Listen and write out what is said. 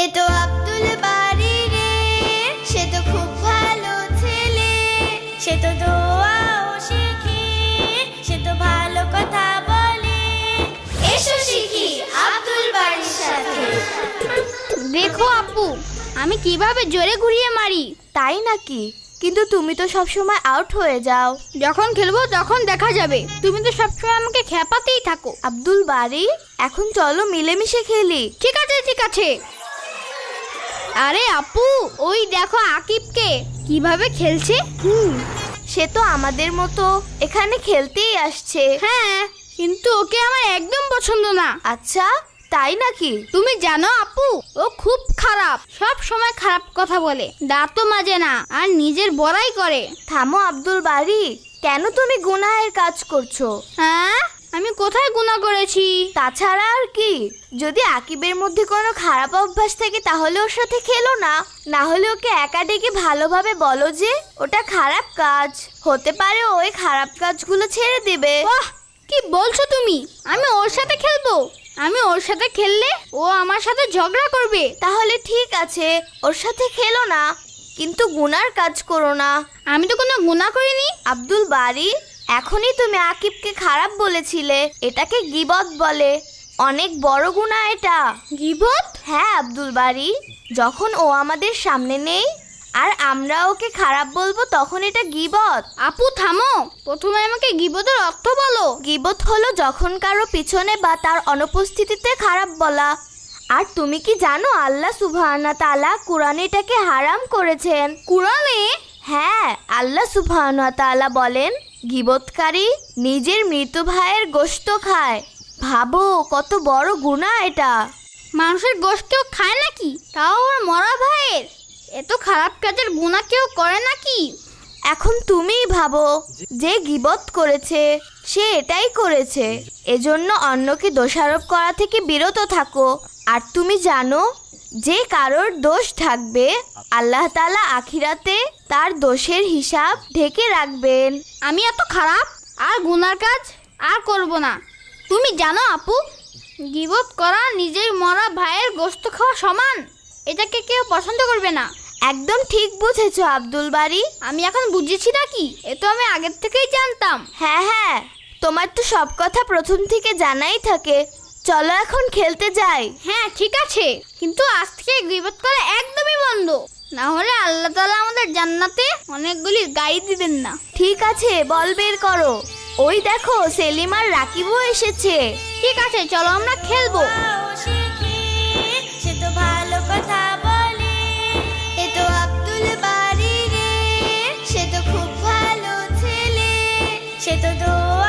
এ তো আব্দুল বারী রে, সে তো খুব ভালো ছেলে, সে তো দোয়াও শিখে, সে তো ভালো কথা বলে। এসো শিখি আব্দুল বারীর সাথে। দেখো আপু, আমি কিভাবে জোরে ঘুরিয়ে মারি। তাই নাকি? কিন্তু তুমি তো সবসময় আউট হয়ে যাও। যখন খেলবো তখন দেখা যাবে, তুমি তো সবসময় আমাকে খেপাতেই থাকো। আব্দুল বারী, এখন চলো মিলেমিশে খেলি। ঠিক আছে ঠিক আছে। আরে আপু, ওই দেখো আকিবকে কিভাবে খেলছে। সে তো আমাদের মতো এখানে খেলতেই আসছে। হ্যাঁ, কিন্তু ওকে আমার একদম পছন্দ না। আচ্ছা, তাই নাকি? তুমি জানো আপু, ও খুব খারাপ, সব সময় খারাপ কথা বলে, দাঁতও মাজে না আর নিজের বড়াই করে। থামো আব্দুল বারী, কেন তুমি গুনাহের কাজ করছো? হ্যাঁ, আমি কোথায় গুনাহ করেছি? তাছাড়া আর কি, যদি আকিবের মধ্যে কোনো খারাপ অভ্যাস থাকে তাহলে ওর সাথে খেলো না, না হলে ওকে একা ডেকে ভালোভাবে বলো যে ওটা খারাপ কাজ। হতে পারে ওই খারাপ কাজগুলো ছেড়ে দেবে। বাহ, কি বলছো তুমি? আমি ওর সাথে খেলবো? আমি ওর সাথে খেললে ও আমার সাথে ঝগড়া করবে। তাহলে ঠিক আছে, ওর সাথে খেলো না, কিন্তু গুনার কাজ করো না। আমি তো কোনো গুনাহ করিনি। আব্দুল বারী, এখনই তুমি আকিবকে খারাপ বলেছিলে, এটাকে গীবত বলে। অনেক বড় গুনাহ এটা। গীবত? হ্যাঁ আব্দুল বারী, যখন ও আমাদের সামনে নেই আর আমরা ওকে খারাপ বলবো তখন এটা গীবত। আপু থামো, প্রথমে আমাকে গীবতের অর্থ বলো। গীবত হলো যখন কারো পিছনে বা তার অনুপস্থিতিতে খারাপ বলা। আর তুমি কি জানো আল্লাহ সুবহানাহু ওয়া তাআলা কুরআনে এটাকে হারাম করেছেন। কুরআনে? হ্যাঁ, আল্লাহ সুবহানাহু ওয়া তাআলা বলেন, গীবতকারী নিজের মৃত ভাইয়ের গোশত খায়। ভাবো কত বড় গুনাহ এটা। মানুষের গোশত কেউ খায় নাকি? তাও ওর মরা ভাইয়ের। এত খারাপ কাজের গুনাহ কেউ করে নাকি? এখন তুমিই ভাবো, যে গীবত করেছে সে এটাই করেছে, এজন্য অন্যকে দোষারোপ করা থেকে বিরত থাকো। আর তুমি জানো, যে কারোর দোষ থাকবে আল্লাহ তাআলা আখিরাতে তার দোষের হিসাব ঢেকে রাখবেন। আমি এত খারাপ আর গুনার কাজ আর করব না। তুমি জানো আপু, গীবত করা নিজের মরা ভাইয়ের গোশত খাওয়া সমান। এটাকে কেউ পছন্দ করবে না। একদম ঠিক বুঝেছো আব্দুল বারী। আমি এখন বুঝেছি নাকি? এ তো আমি আগের থেকেই জানতাম। হ্যাঁ হ্যাঁ, তোমার তো সব কথা প্রথম থেকে জানাই থাকে। চলো এখন খেলতে যাই। হ্যাঁ ঠিক আছে, কিন্তু আজ থেকে গীবত করা একদমই বন্ধ, না হলে আল্লাহ তাআলা আমাদের জান্নাতে অনেকগুলি গাড়ি দিবেন না। ঠিক আছে, বল বের করো। ওই দেখো সেলিম আর রাকিবও এসেছে। ঠিক আছে, চলো আমরা খেলবো। সে তো ভালো কথা বলে, এ তো আব্দুল বারী রে, সে তো খুব ভালো ছেলে, সে তো দোয়া